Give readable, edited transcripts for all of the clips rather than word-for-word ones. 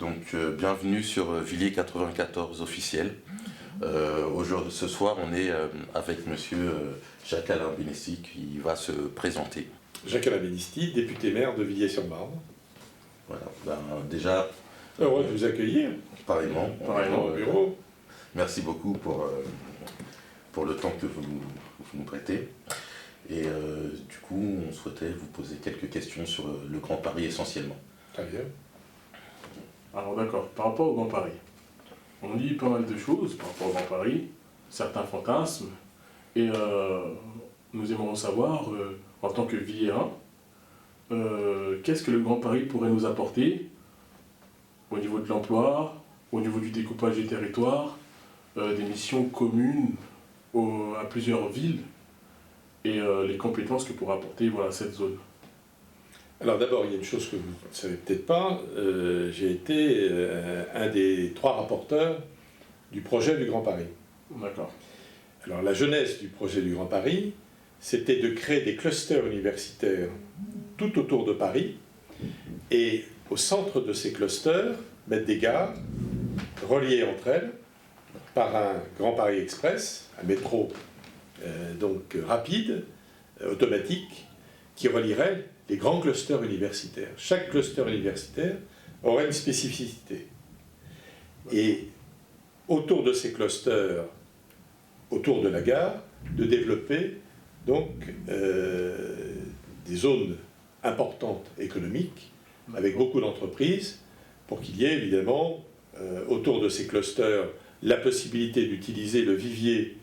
Donc bienvenue sur Villiers 94 officiel. Ce soir on est avec monsieur Jacques-Alain Benesti qui va se présenter. Jacques-Alain Benesti, député maire de Villiers-sur-Marne. Voilà, déjà... Heureux de vous accueillir. Pareillement Pareillement au bureau. Merci beaucoup pour le temps que vous nous prêtez. Et du coup, on souhaitait vous poser quelques questions sur le Grand Paris essentiellement. Très bien. Alors d'accord, par rapport au Grand Paris, on dit pas mal de choses par rapport au Grand Paris, certains fantasmes, et nous aimerions savoir, en tant que Villiérain, qu'est-ce que le Grand Paris pourrait nous apporter au niveau de l'emploi, au niveau du découpage des territoires, des missions communes à plusieurs villes, et les compétences que pourrait apporter cette zone. Alors d'abord, il y a une chose que vous ne savez peut-être pas, j'ai été un des 3 rapporteurs du projet du Grand Paris. D'accord. Alors la jeunesse du projet du Grand Paris, c'était de créer des clusters universitaires tout autour de Paris, et au centre de ces clusters, mettre des gares reliées entre elles par un Grand Paris Express, un métro donc rapide, automatique, qui relierait les grands clusters universitaires. Chaque cluster universitaire aurait une spécificité. Et autour de ces clusters, autour de la gare, de développer donc des zones importantes économiques, avec beaucoup d'entreprises, pour qu'il y ait évidemment autour de ces clusters la possibilité d'utiliser le vivier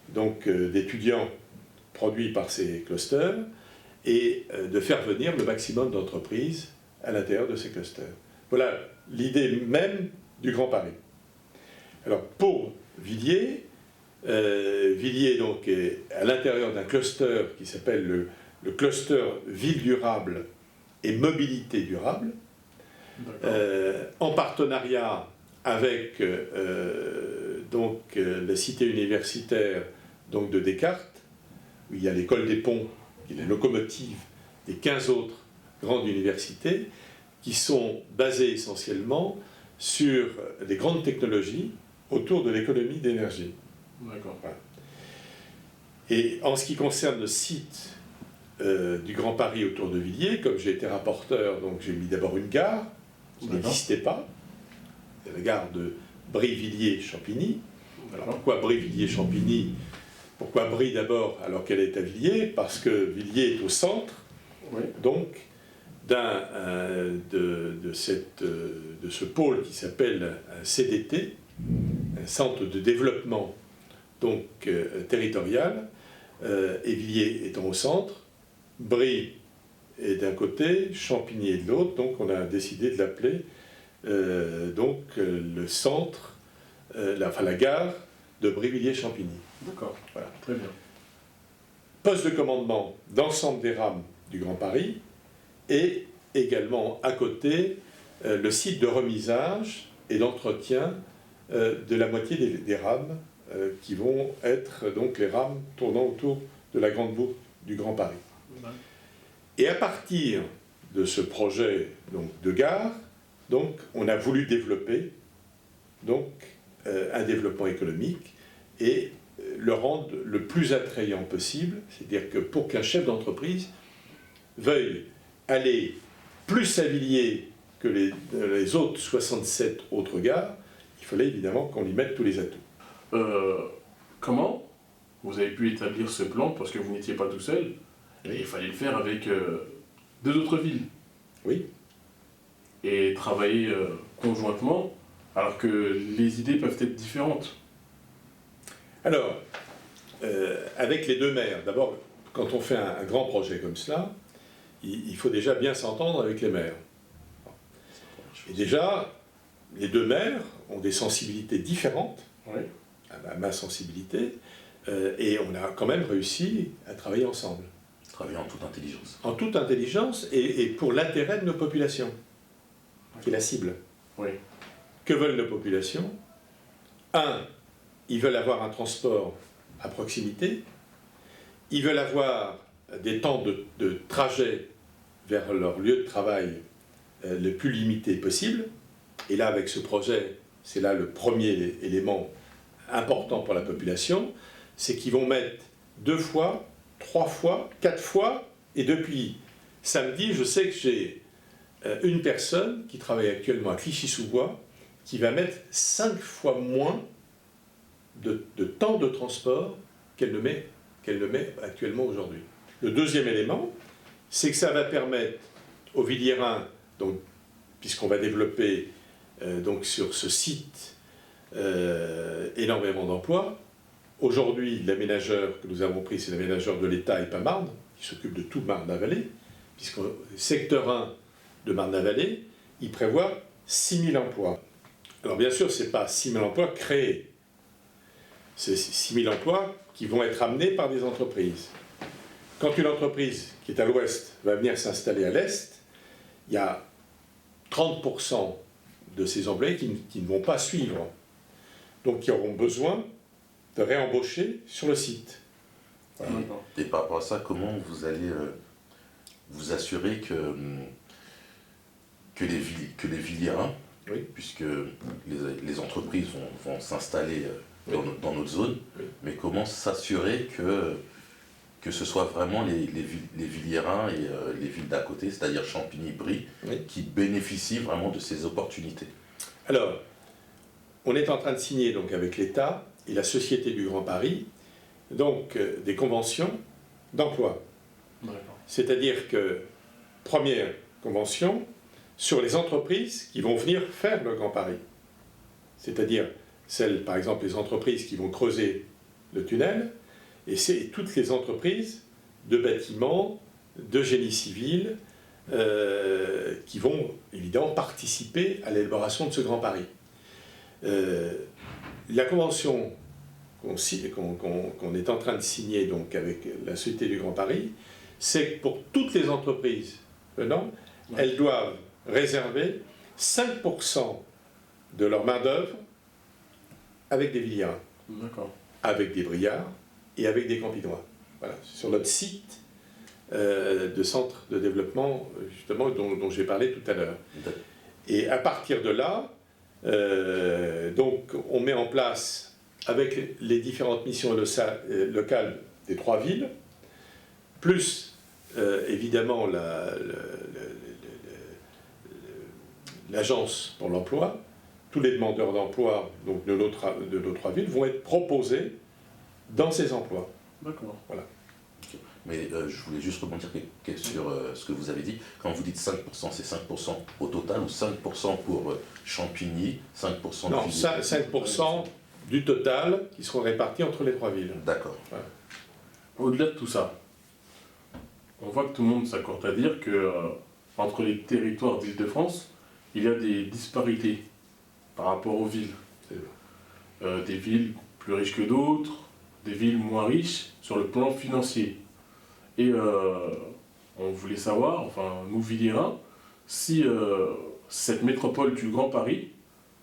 donc d'étudiants produits par ces clusters, et de faire venir le maximum d'entreprises à l'intérieur de ces clusters. Voilà l'idée même du Grand Paris. Alors pour Villiers, Villiers donc est à l'intérieur d'un cluster qui s'appelle le cluster ville durable et mobilité durable, en partenariat avec donc la cité universitaire donc de Descartes, où il y a l'école des ponts, qui est la locomotive des 15 autres grandes universités, qui sont basées essentiellement sur des grandes technologies autour de l'économie d'énergie. D'accord. Voilà. Et en ce qui concerne le site du Grand Paris autour de Villiers, comme j'ai été rapporteur, donc j'ai mis d'abord une gare qui n'existait pas, c'est la gare de Brie-Villiers-Champigny. Alors pourquoi Brie-Villiers-Champigny ? Pourquoi Brie d'abord alors qu'elle est à Villiers ? Parce que Villiers est au centre, donc, de ce pôle qui s'appelle un CDT, un centre de développement donc, territorial, et Villiers étant au centre, Brie est d'un côté, Champigny est de l'autre, donc on a décidé de l'appeler le centre, la gare de Brie-Villiers-Champigny. D'accord, voilà. Très bien. Poste de commandement d'ensemble des rames du Grand Paris, et également à côté le site de remisage et d'entretien de la moitié des rames qui vont être donc les rames tournant autour de la grande boucle du Grand Paris. Et à partir de ce projet donc, de gare, donc, on a voulu développer donc, un développement économique et le rendre le plus attrayant possible, c'est-à-dire que pour qu'un chef d'entreprise veuille aller plus à Villiers que les autres 67 autres gares, il fallait évidemment qu'on y mette tous les atouts. Comment vous avez pu établir ce plan, parce que vous n'étiez pas tout seul, et il fallait le faire avec 2 autres villes. Oui. Et travailler conjointement, alors que les idées peuvent être différentes. Alors, avec les 2 maires, d'abord, quand on fait un grand projet comme cela, il faut déjà bien s'entendre avec les maires. Et déjà, les 2 maires ont des sensibilités différentes, à ma sensibilité, et on a quand même réussi à travailler ensemble. Travailler en toute intelligence. En toute intelligence et pour l'intérêt de nos populations, qui est la cible. Oui. Que veulent nos populations ? 1, ils veulent avoir un transport à proximité, ils veulent avoir des temps de trajet vers leur lieu de travail le plus limité possible, Et là, avec ce projet, c'est là le premier élément important pour la population, c'est qu'ils vont mettre 2 fois, 3 fois, 4 fois, et depuis samedi, je sais que j'ai une personne qui travaille actuellement à Clichy-sous-Bois qui va mettre 5 fois moins de temps de transport qu'elle ne met actuellement aujourd'hui. Le deuxième élément, c'est que ça va permettre aux Villiérains, donc, puisqu'on va développer donc sur ce site énormément d'emplois. Aujourd'hui, l'aménageur que nous avons pris, c'est l'aménageur de l'État et pas Marne, qui s'occupe de tout Marne-la-Vallée, puisque le secteur 1 de Marne-la-Vallée, il prévoit 6 000 emplois. Alors bien sûr, ce n'est pas 6 000 emplois créés, c'est 6 000 emplois qui vont être amenés par des entreprises. Quand une entreprise qui est à l'ouest va venir s'installer à l'est, il y a 30% de ces employés qui ne vont pas suivre, donc qui auront besoin de réembaucher sur le site. Voilà. Et par rapport à ça, comment vous allez vous assurer que les Villiérains, oui. puisque les entreprises vont s'installer dans notre zone, oui. Mais comment s'assurer que ce soit vraiment les Villiérains et les villes d'à côté, c'est-à-dire Champigny-Brie, oui. qui bénéficient vraiment de ces opportunités? Alors, on est en train de signer donc, avec l'État et la Société du Grand Paris donc, des conventions d'emploi. C'est-à-dire que, première convention, sur les entreprises qui vont venir faire le Grand Paris. C'est-à-dire celles, par exemple, les entreprises qui vont creuser le tunnel, et c'est toutes les entreprises de bâtiments, de génie civil, qui vont évidemment participer à l'élaboration de ce Grand Paris. La convention qu'on est en train de signer donc, avec la Société du Grand Paris, c'est que pour toutes les entreprises venant, elles doivent réserver 5% de leur main-d'œuvre avec des Villiérains, avec des Briards et avec des Campinois. Voilà, sur notre site de centre de développement, justement, dont j'ai parlé tout à l'heure. Et à partir de là, donc, on met en place, avec les différentes missions locales des 3 villes, plus évidemment l'agence pour l'emploi, tous les demandeurs d'emploi donc de nos 3 villes vont être proposés dans ces emplois. D'accord. Voilà. Mais je voulais juste rebondir sur ce que vous avez dit. Quand vous dites 5%, c'est 5% au total ou 5% pour Champigny, 5% Non, 5% du total qui seront répartis entre les 3 villes. D'accord. Voilà. Au-delà de tout ça, on voit que tout le monde s'accorde à dire que entre les territoires d'Île-de-France, il y a des disparités par rapport aux villes. Des villes plus riches que d'autres, des villes moins riches sur le plan financier. Et on voulait savoir, enfin nous Villiérains, si cette métropole du Grand Paris,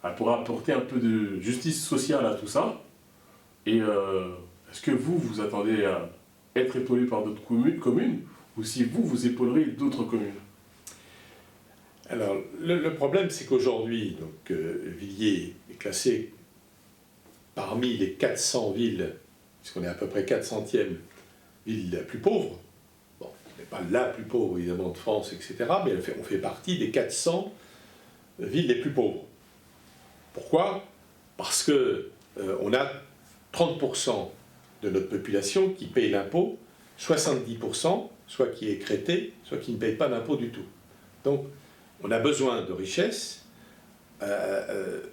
elle pourra apporter un peu de justice sociale à tout ça. Et est-ce que vous attendez à être épaulé par d'autres communes, ou si vous épaulerez d'autres communes? Alors, le problème, c'est qu'aujourd'hui, Villiers est classé parmi les 400 villes, puisqu'on est à peu près 400e ville la plus pauvre. Bon, ce n'est pas la plus pauvre, évidemment, de France, etc., mais on fait partie des 400 villes les plus pauvres. Pourquoi? Parce qu'on a 30% de notre population qui paye l'impôt, 70%, soit qui est écrêté, soit qui ne paye pas d'impôt du tout. Donc, on a besoin de richesses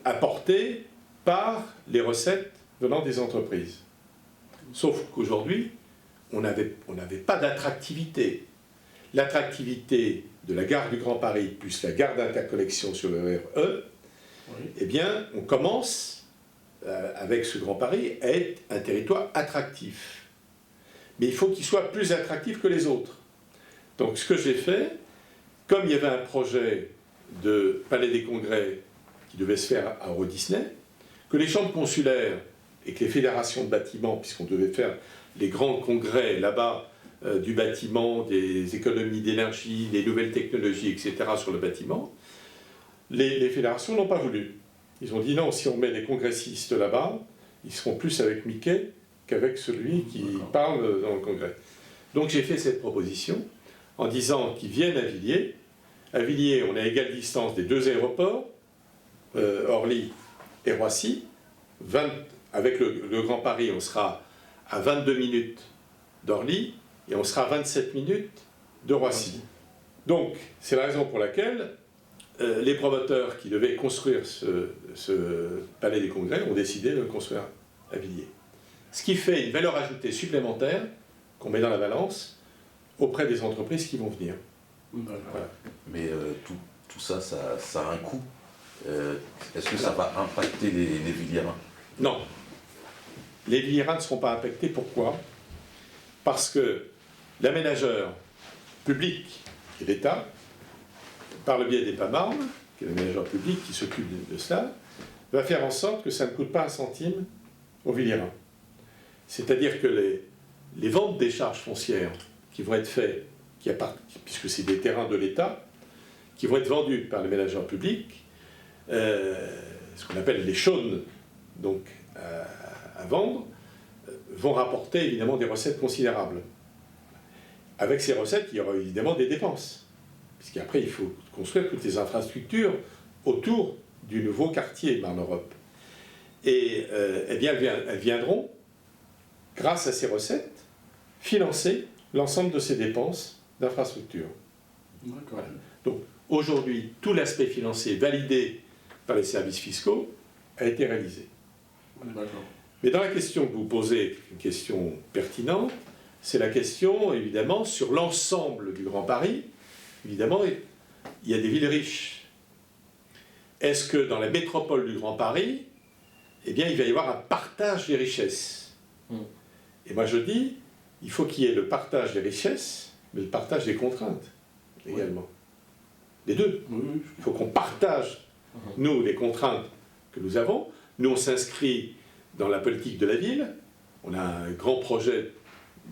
apportées par les recettes venant des entreprises. Sauf qu'aujourd'hui, on n'avait pas d'attractivité. L'attractivité de la gare du Grand Paris plus la gare d'interconnexion sur le RE, oui. Eh bien, on commence, avec ce Grand Paris, à être un territoire attractif. Mais il faut qu'il soit plus attractif que les autres. Donc, ce que j'ai fait, comme il y avait un projet de Palais des Congrès qui devait se faire à Euro Disney, que les chambres consulaires et que les fédérations de bâtiments, puisqu'on devait faire les grands congrès là-bas du bâtiment, des économies d'énergie, des nouvelles technologies, etc. sur le bâtiment, Les fédérations n'ont pas voulu. Ils ont dit non, si on met des congressistes là-bas, ils seront plus avec Mickey qu'avec celui qui parle dans le congrès. Donc j'ai fait cette proposition en disant qu'ils viennent à Villiers. À Villiers, on est à égale distance des deux aéroports, Orly et Roissy. Avec le Grand Paris, on sera à 22 minutes d'Orly et on sera à 27 minutes de Roissy. Donc, c'est la raison pour laquelle les promoteurs qui devaient construire ce palais des congrès ont décidé de le construire à Villiers. Ce qui fait une valeur ajoutée supplémentaire qu'on met dans la balance auprès des entreprises qui vont venir. Voilà. Mais tout ça, ça a un coût. Est-ce que ça va impacter les Villiérains? Non. Les Villiérains ne seront pas impactés. Pourquoi? Parce que l'aménageur public et l'État, par le biais des PAMARM, qui est l'aménageur public qui s'occupe de cela, va faire en sorte que ça ne coûte pas un centime aux Villiérains. C'est-à-dire que les ventes des charges foncières qui vont être faites, puisque c'est des terrains de l'État, qui vont être vendus par les ménageurs publics, ce qu'on appelle les chaunes, donc à vendre, vont rapporter évidemment des recettes considérables. Avec ces recettes, il y aura évidemment des dépenses, puisqu'après il faut construire toutes les infrastructures autour du nouveau quartier Marne-Europe. Et eh bien, elles viendront, grâce à ces recettes, financer l'ensemble de ces dépenses d'infrastructure. D'accord. Donc aujourd'hui, tout l'aspect financier validé par les services fiscaux a été réalisé. D'accord. Mais dans la question que vous posez, une question pertinente, c'est la question, évidemment, sur l'ensemble du Grand Paris. Évidemment, il y a des villes riches. Est-ce que dans la métropole du Grand Paris, eh bien, il va y avoir un partage des richesses? Et moi, je dis, il faut qu'il y ait le partage des richesses, mais le partage des contraintes également. Les deux. Oui. Il faut qu'on partage, nous, les contraintes que nous avons. Nous, on s'inscrit dans la politique de la ville. On a un grand projet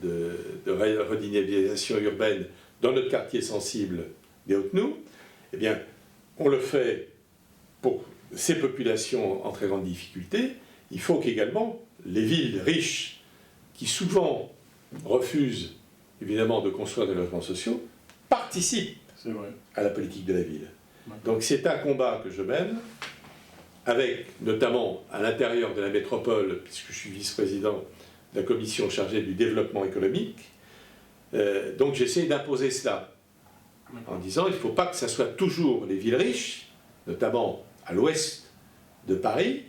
de redynamisation urbaine dans notre quartier sensible des Hautes-Noues. Eh bien, on le fait pour ces populations en très grande difficulté. Il faut qu'également les villes riches, qui souvent refusent évidemment de construire des logements sociaux, participent à la politique de la ville. Donc c'est un combat que je mène, avec notamment à l'intérieur de la métropole, puisque je suis vice-président de la commission chargée du développement économique, donc j'essaie d'imposer cela, en disant il ne faut pas que ce soit toujours les villes riches, notamment à l'ouest de Paris,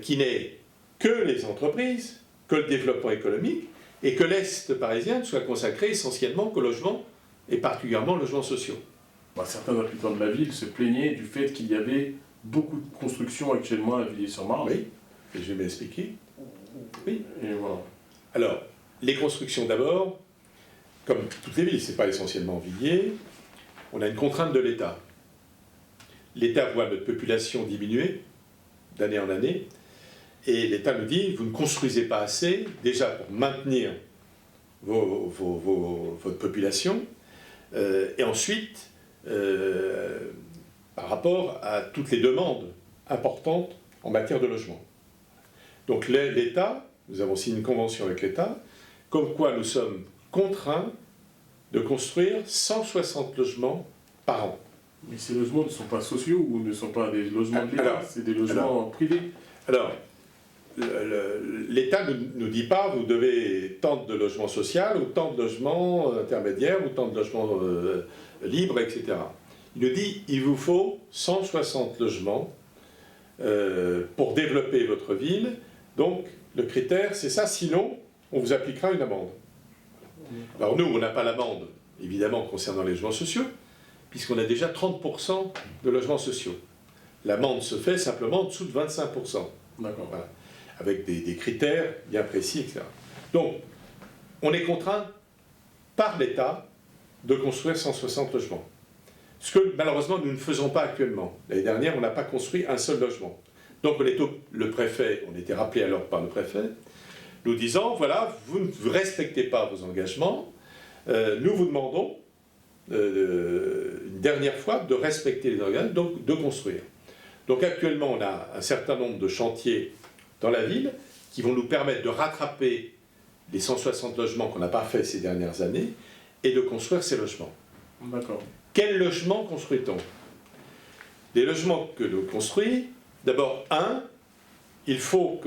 qui n'aient que les entreprises, que le développement économique, et que l'Est parisien ne soit consacré essentiellement qu'au logement, et particulièrement aux logements sociaux. Certains habitants de la ville se plaignaient du fait qu'il y avait beaucoup de constructions actuellement à Villiers-sur-Marne. Oui, et je vais m'expliquer. Oui. Et voilà. Alors, les constructions d'abord, comme toutes les villes, ce n'est pas essentiellement Villiers, on a une contrainte de l'État. L'État voit notre population diminuer d'année en année, et l'État nous dit, vous ne construisez pas assez, déjà pour maintenir votre population, et ensuite, par rapport à toutes les demandes importantes en matière de logement. Donc l'État, nous avons signé une convention avec l'État, comme quoi nous sommes contraints de construire 160 logements par an. Mais ces logements ne sont pas sociaux ou ne sont pas des logements de l'État, c'est des logements privés? Alors, l'État ne nous dit pas vous devez tant de logements sociaux, ou tant de logements intermédiaires, ou tant de logements libres, etc. Il nous dit il vous faut 160 logements pour développer votre ville. Donc le critère c'est ça, sinon on vous appliquera une amende. Alors nous on n'a pas l'amende évidemment concernant les logements sociaux, puisqu'on a déjà 30% de logements sociaux. L'amende se fait simplement en dessous de 25%. D'accord. Voilà. Avec des critères bien précis, etc. Donc, on est contraint par l'État de construire 160 logements. Ce que, malheureusement, nous ne faisons pas actuellement. L'année dernière, on n'a pas construit un seul logement. Donc, le préfet, on était rappelé alors par le préfet, nous disant, voilà, vous ne respectez pas vos engagements, nous vous demandons une dernière fois, de respecter les engagements, donc de construire. Donc actuellement, on a un certain nombre de chantiers dans la ville qui vont nous permettre de rattraper les 160 logements qu'on n'a pas fait ces dernières années et de construire ces logements. D'accord. Quels logements construit-on? Les logements que l'on construit, d'abord, il faut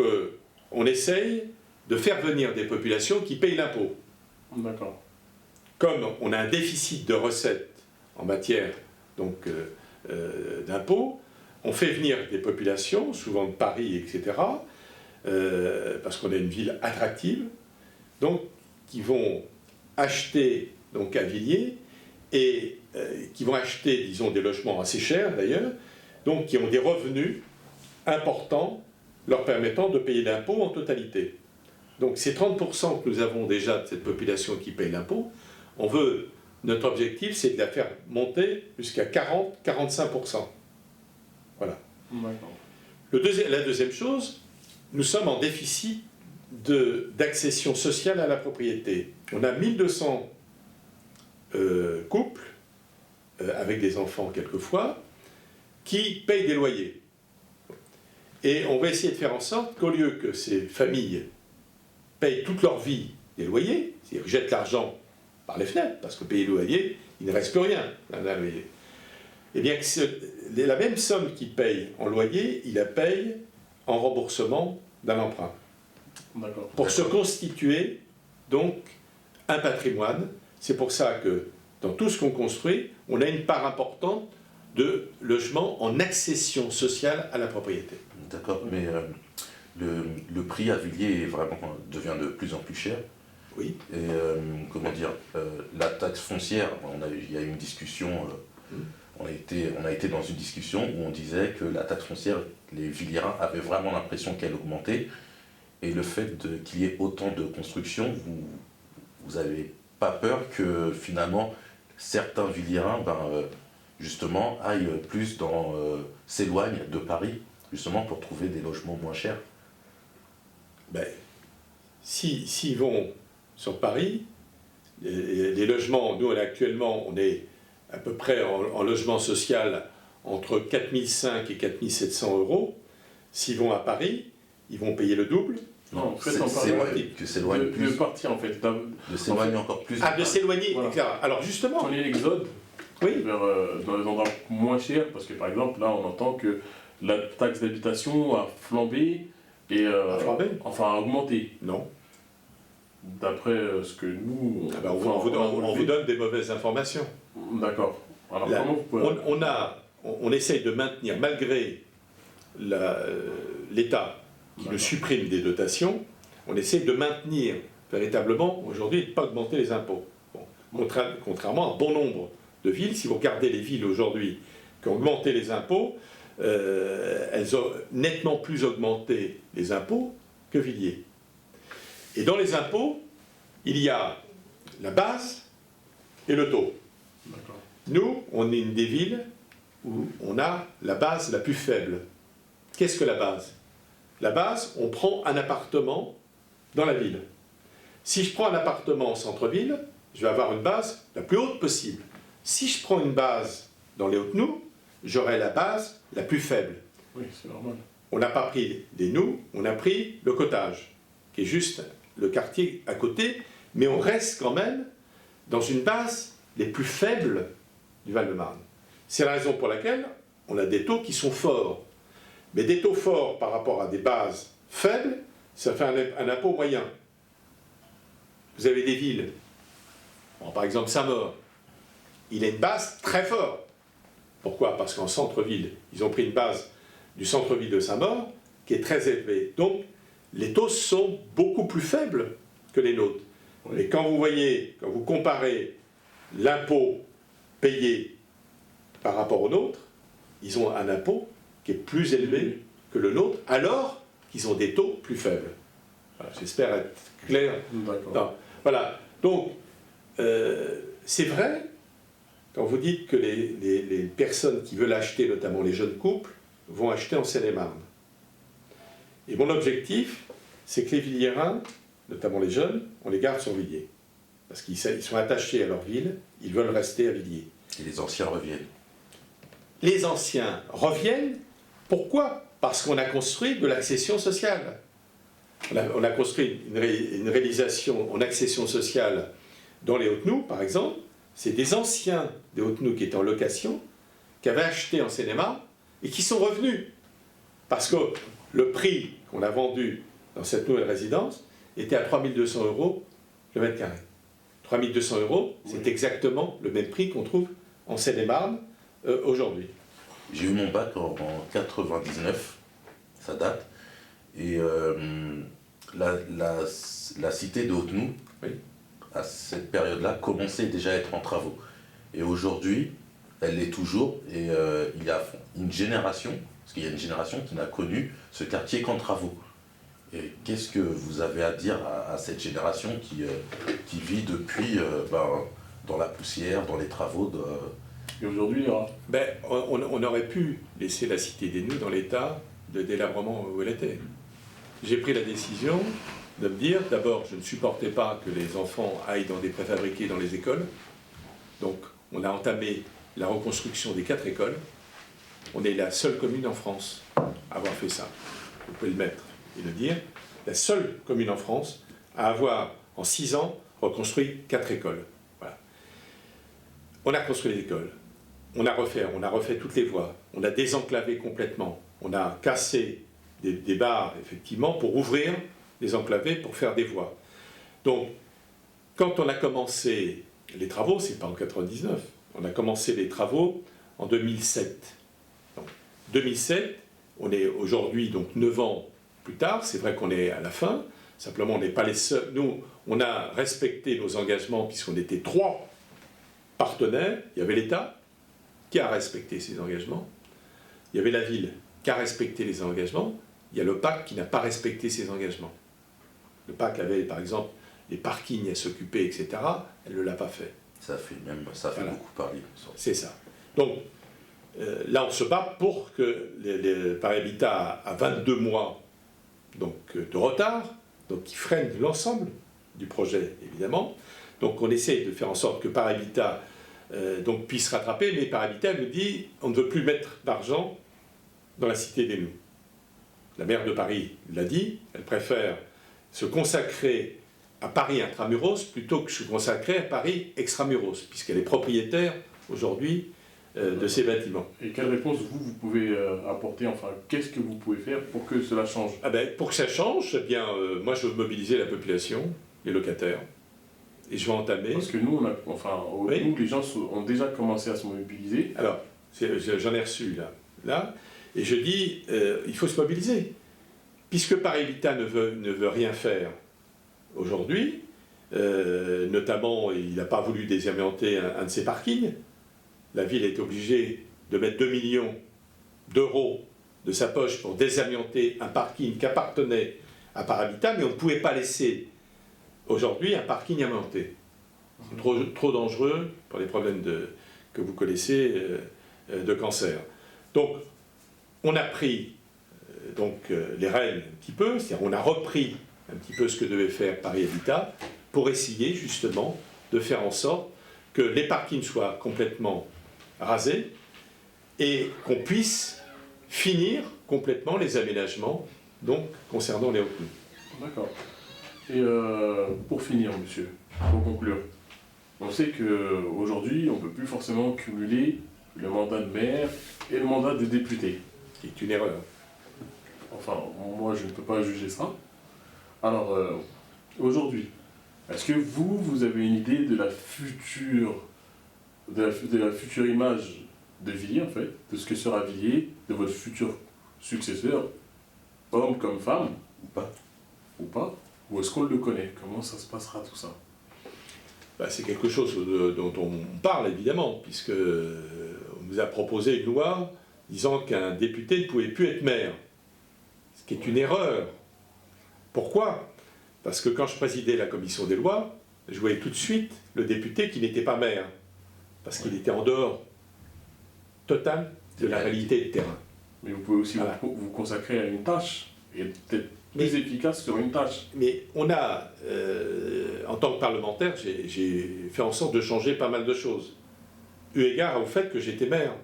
qu'on essaye de faire venir des populations qui payent l'impôt. D'accord. Comme on a un déficit de recettes en matière d'impôts, on fait venir des populations, souvent de Paris, etc., parce qu'on est une ville attractive, donc qui vont acheter donc, à Villiers et qui vont acheter, disons, des logements assez chers d'ailleurs, donc qui ont des revenus importants leur permettant de payer l'impôt en totalité. Donc ces 30% que nous avons déjà de cette population qui paye l'impôt, notre objectif c'est de la faire monter jusqu'à 40-45%. Voilà. D'accord. La deuxième chose, nous sommes en déficit d'accession sociale à la propriété. On a 1200 couples, avec des enfants quelquefois, qui payent des loyers. Et on va essayer de faire en sorte qu'au lieu que ces familles payent toute leur vie des loyers, c'est-à-dire jettent l'argent par les fenêtres, parce que payer le loyer, il ne reste plus rien. Eh bien, la même somme qu'ils payent en loyer, ils la payent en remboursement d'un emprunt. D'accord. Pour se constituer, donc, un patrimoine. C'est pour ça que, dans tout ce qu'on construit, on a une part importante de logements en accession sociale à la propriété. D'accord, mais le prix à Villiers devient de plus en plus cher. Oui. Et comment dire, la taxe foncière, il y a eu une discussion, on a été dans une discussion où on disait que la taxe foncière, les Villiérains avaient vraiment l'impression qu'elle augmentait. Et le fait qu'il y ait autant de construction, vous n'avez pas peur que finalement certains Villiérains, justement, aillent plus s'éloignent de Paris, justement pour trouver des logements moins chers? S'ils vont sur Paris, les logements, nous actuellement, on est à peu près en logement social entre 4500 et 4700 euros. S'ils vont à Paris, ils vont payer le double. Non, en fait, on s'éloigner plus. De partir, en fait. De s'éloigner encore plus. De s'éloigner, voilà. etc. Alors justement... On est l'exode vers dans les endroits moins chers, parce que par exemple, là, on entend que la taxe d'habitation a flambé et enfin a augmenté. Non. D'après ce que nous... on vous donne des mauvaises informations. D'accord. Alors comment vous pouvez... On essaye de maintenir, malgré l'État qui nous supprime des dotations, on essaie de maintenir véritablement, aujourd'hui, de ne pas augmenter les impôts. Contrairement à un bon nombre de villes, si vous regardez les villes aujourd'hui qui ont augmenté les impôts, elles ont nettement plus augmenté les impôts que Villiers. Et dans les impôts, il y a la base et le taux. Nous, on est une des villes où on a la base la plus faible. Qu'est-ce que la base? La base, on prend un appartement dans la ville. Si je prends un appartement en centre-ville, je vais avoir une base la plus haute possible. Si je prends une base dans les Hautes-Noues, j'aurai la base la plus faible. Oui, c'est normal. On n'a pas pris des Noues, on a pris le Cottage, qui est juste le quartier à côté, mais on reste quand même dans une base les plus faibles du Val-de-Marne. C'est la raison pour laquelle on a des taux qui sont forts. Mais des taux forts par rapport à des bases faibles, ça fait un impôt moyen. Vous avez des villes, par exemple Saint-Maur, il a une base très forte. Pourquoi? Parce qu'en centre-ville, ils ont pris une base du centre-ville de Saint-Maur qui est très élevée. Donc, les taux sont beaucoup plus faibles que les nôtres. Oui. Et quand vous comparez l'impôt payé par rapport au nôtre, ils ont un impôt qui est plus élevé que le nôtre, alors qu'ils ont des taux plus faibles. Voilà, j'espère être clair. Voilà. Donc, c'est vrai, quand vous dites que les personnes qui veulent acheter, notamment les jeunes couples, vont acheter en Seine-et-Marne. Et mon objectif, c'est que les Villiérains, notamment les jeunes, on les garde sur Villiers. parce qu'ils sont attachés à leur ville, ils veulent rester à Villiers. Et les anciens reviennent. Les anciens reviennent, pourquoi? Parce qu'on a construit de l'accession sociale. On a construit une réalisation en accession sociale dans les Hautes-Noues, par exemple. C'est des anciens des Hautes-Noues qui étaient en location, qui avaient acheté en Seine-et-Marne et qui sont revenus. Parce que le prix qu'on a vendu dans cette nouvelle résidence était à 3 200 € le mètre carré. 3 200 €, c'est exactement le même prix qu'on trouve en Seine-et-Marne aujourd'hui. J'ai eu mon bac en 99, ça date, et la cité de Haute-Noues, Oui. à cette période-là, commençait déjà à être en travaux. Et aujourd'hui, elle l'est toujours, et il y a une génération, parce qu'il y a une génération qui n'a connu ce quartier qu'en travaux. Et qu'est-ce que vous avez à dire à cette génération qui vit depuis dans la poussière, dans les travaux Et aujourd'hui, il y aura. On aurait pu laisser la cité des Noues dans l'état de délabrement où elle était. J'ai pris la décision de me dire, d'abord, je ne supportais pas que les enfants aillent dans des préfabriqués dans les écoles. Donc, on a entamé la reconstruction des 4 écoles. On est la seule commune en France à avoir fait ça. Vous pouvez le mettre et le dire. La seule commune en France à avoir, en 6 ans, reconstruit 4 écoles. Voilà. On a construit les écoles. On a refait toutes les voies. On a désenclavé complètement. On a cassé des barres, effectivement, pour ouvrir les enclavés, pour faire des voies. Donc, quand on a commencé les travaux, c'est pas en 99, on a commencé les travaux en 2007. Donc, 2007, on est aujourd'hui donc 9 ans plus tard, c'est vrai qu'on est à la fin, simplement on n'est pas les seuls. Nous, on a respecté nos engagements puisqu'on était 3 partenaires. Il y avait l'État qui a respecté ses engagements, il y avait la ville qui a respecté les engagements, il y a le PAC qui n'a pas respecté ses engagements. Le PAC avait par exemple les parkings à s'occuper, etc. Elle ne l'a pas fait. Ça fait voilà. Beaucoup parler. C'est ça. Donc là, on se bat pour que Paris Habitat a 22 mois donc, de retard, donc qui freine l'ensemble du projet, évidemment. Donc on essaie de faire en sorte que Paris Habitat donc, puisse rattraper, mais Paris Habitat nous dit on ne veut plus mettre d'argent dans la Cité des Noues. La maire de Paris l'a dit, elle préfère se consacrer à Paris intramuros plutôt que se consacrer à Paris extramuros, puisqu'elle est propriétaire aujourd'hui de ces bâtiments. Et quelle réponse vous pouvez apporter, enfin, qu'est-ce que vous pouvez faire pour que cela change? Pour que ça change, eh bien, moi je veux mobiliser la population, les locataires, et je vais entamer... Parce que nous, oui. Nous, les gens ont déjà commencé à se mobiliser. Alors, j'en ai reçu là, et je dis, il faut se mobiliser. Puisque Paris Habitat ne veut rien faire aujourd'hui, notamment, il n'a pas voulu désamianter un de ses parkings. La ville est obligée de mettre 2 millions d'euros de sa poche pour désamianter un parking qui appartenait à Paris Habitat, mais on ne pouvait pas laisser aujourd'hui un parking amianté. C'est trop dangereux pour les problèmes que vous connaissez de cancer. Donc, on a pris les rênes un petit peu, c'est-à-dire on a repris un petit peu ce que devait faire Paris Habitat pour essayer justement de faire en sorte que les parkings soient complètement rasés et qu'on puisse finir complètement les aménagements donc concernant les Hautes-Noues. D'accord. Et pour finir, monsieur, pour conclure, on sait qu'aujourd'hui, on ne peut plus forcément cumuler le mandat de maire et le mandat de député. Qui est une erreur. Enfin, moi, je ne peux pas juger ça. Alors, aujourd'hui, est-ce que vous avez une idée de la future image de Villiers, en fait, de ce que sera Villiers, de votre futur successeur, homme comme femme, ou pas, ou est-ce qu'on le connaît? Comment ça se passera tout ça? C'est quelque chose dont on parle évidemment, puisque on nous a proposé une loi disant qu'un député ne pouvait plus être maire, ce qui est une erreur. Pourquoi? Parce que quand je présidais la commission des lois, je voyais tout de suite le député qui n'était pas maire, parce qu'il était en dehors total de la réalité de terrain. Mais vous pouvez aussi vous consacrer à une tâche, et peut-être plus efficace sur une tâche. Mais on a, en tant que parlementaire, j'ai fait en sorte de changer pas mal de choses. Eu égard au fait que j'étais maire.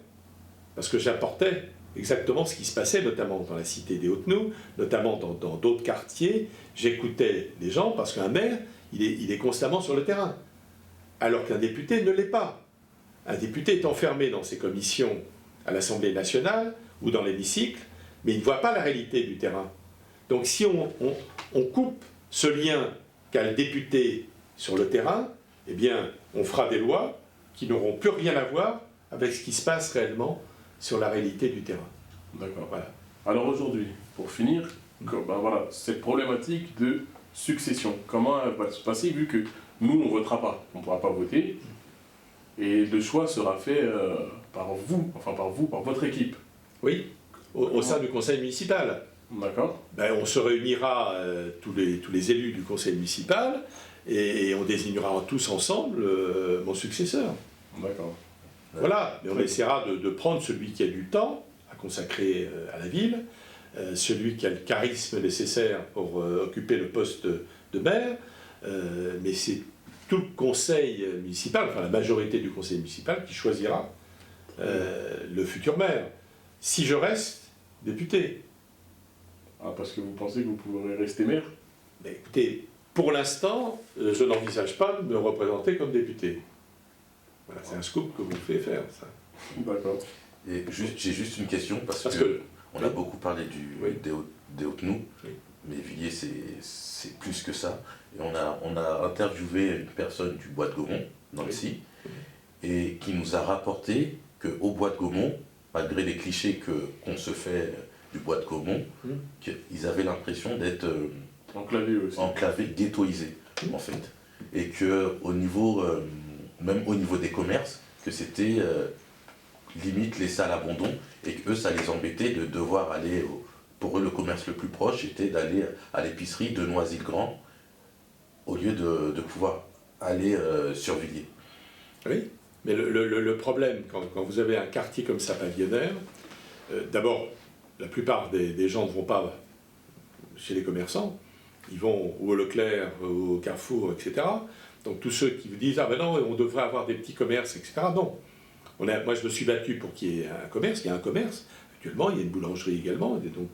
Parce que j'apportais exactement ce qui se passait, notamment dans la cité des Hautes-Noues, notamment dans d'autres quartiers. J'écoutais les gens, parce qu'un maire, il est constamment sur le terrain. Alors qu'un député ne l'est pas. Un député est enfermé dans ses commissions à l'Assemblée nationale ou dans l'hémicycle, mais il ne voit pas la réalité du terrain. Donc si on coupe ce lien qu'a le député sur le terrain, eh bien, on fera des lois qui n'auront plus rien à voir avec ce qui se passe réellement sur la réalité du terrain. D'accord. Voilà. Alors aujourd'hui, pour finir, voilà, cette problématique de succession, comment elle va se passer vu que nous, on ne votera pas, on ne pourra pas voter, et le choix sera fait par vous, par votre équipe. Oui, au sein du conseil municipal. D'accord. Ben, on se réunira tous les élus du conseil municipal et on désignera tous ensemble mon successeur. D'accord. Voilà, mais on essaiera de prendre celui qui a du temps à consacrer à la ville, celui qui a le charisme nécessaire pour occuper le poste de maire, mais c'est tout le conseil municipal, enfin la majorité du conseil municipal qui choisira le futur maire. Si je reste député. Ah, parce que vous pensez que vous pourrez rester maire? Mais écoutez, pour l'instant, je n'envisage pas de me représenter comme député. Voilà, c'est un scoop que vous faites faire, ça. D'accord. Et j'ai juste une question, parce Parce que que on a beaucoup parlé Oui. des Hautes-Noues, Oui. mais Villiers c'est plus que ça. Et on a interviewé une personne du Bois de Gaumont, Nancy, et qui nous a rapporté qu'au Bois de Gaumont, malgré les clichés qu'on se fait du Bois de Gaumont, qu'ils avaient l'impression d'être Enclavé aussi. enclavés, ghettoisés, en fait. Et que au niveau, même au niveau des commerces, que c'était limite laissé à l'abandon, et que eux, ça les embêtait de devoir aller, pour eux, le commerce le plus proche était d'aller à l'épicerie de Noisy-le-Grand, au lieu de pouvoir aller sur Villiers. Oui, mais le problème, quand vous avez un quartier comme ça pavillonnaire, d'abord, la plupart des gens ne vont pas chez les commerçants, ils vont au Leclerc, au Carrefour, etc. Donc tous ceux qui vous disent « Ah ben non, on devrait avoir des petits commerces, etc. » Non. Moi, je me suis battu pour qu'il y ait un commerce, il y a un commerce. Actuellement, il y a une boulangerie également, et donc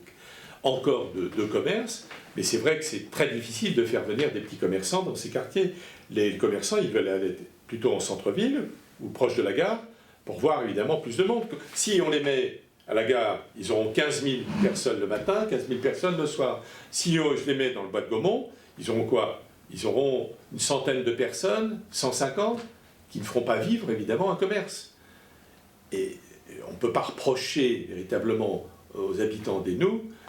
encore deux commerces. Mais c'est vrai que c'est très difficile de faire venir des petits commerçants dans ces quartiers. Les commerçants, ils veulent aller plutôt en centre-ville ou proche de la gare pour voir évidemment plus de monde. Si on les met à la gare, ils auront 15 000 personnes le matin, 15 000 personnes le soir. Si je les mets dans le Bois de Gaumont, ils auront quoi? Ils auront une centaine de personnes, 150, qui ne feront pas vivre évidemment un commerce. Et on ne peut pas reprocher véritablement aux habitants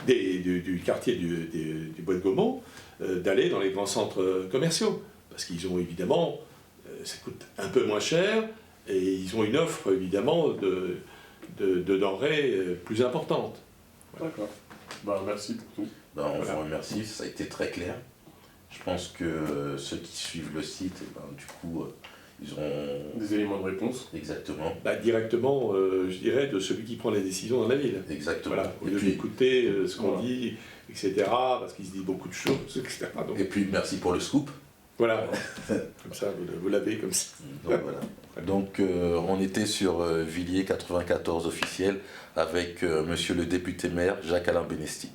du quartier du Bois de Gaumont d'aller dans les grands centres commerciaux. Parce qu'ils ont évidemment, ça coûte un peu moins cher, et ils ont une offre évidemment de denrées plus importante. Voilà. D'accord. Ben, merci pour tout. Ben, on vous remercie, ça a été très clair. Je pense que ceux qui suivent le site, du coup, ils auront... Des éléments de réponse. Exactement. Directement, je dirais, de celui qui prend les décisions dans la ville. Exactement. Voilà, au lieu d'écouter ce qu'on dit, etc., parce qu'il se dit beaucoup de choses, etc. Donc, Et puis, merci pour le scoop. voilà, comme ça, vous l'avez comme ça. Donc, voilà. Donc on était sur Villiers 94 officiel avec monsieur le député maire Jacques-Alain Benesti.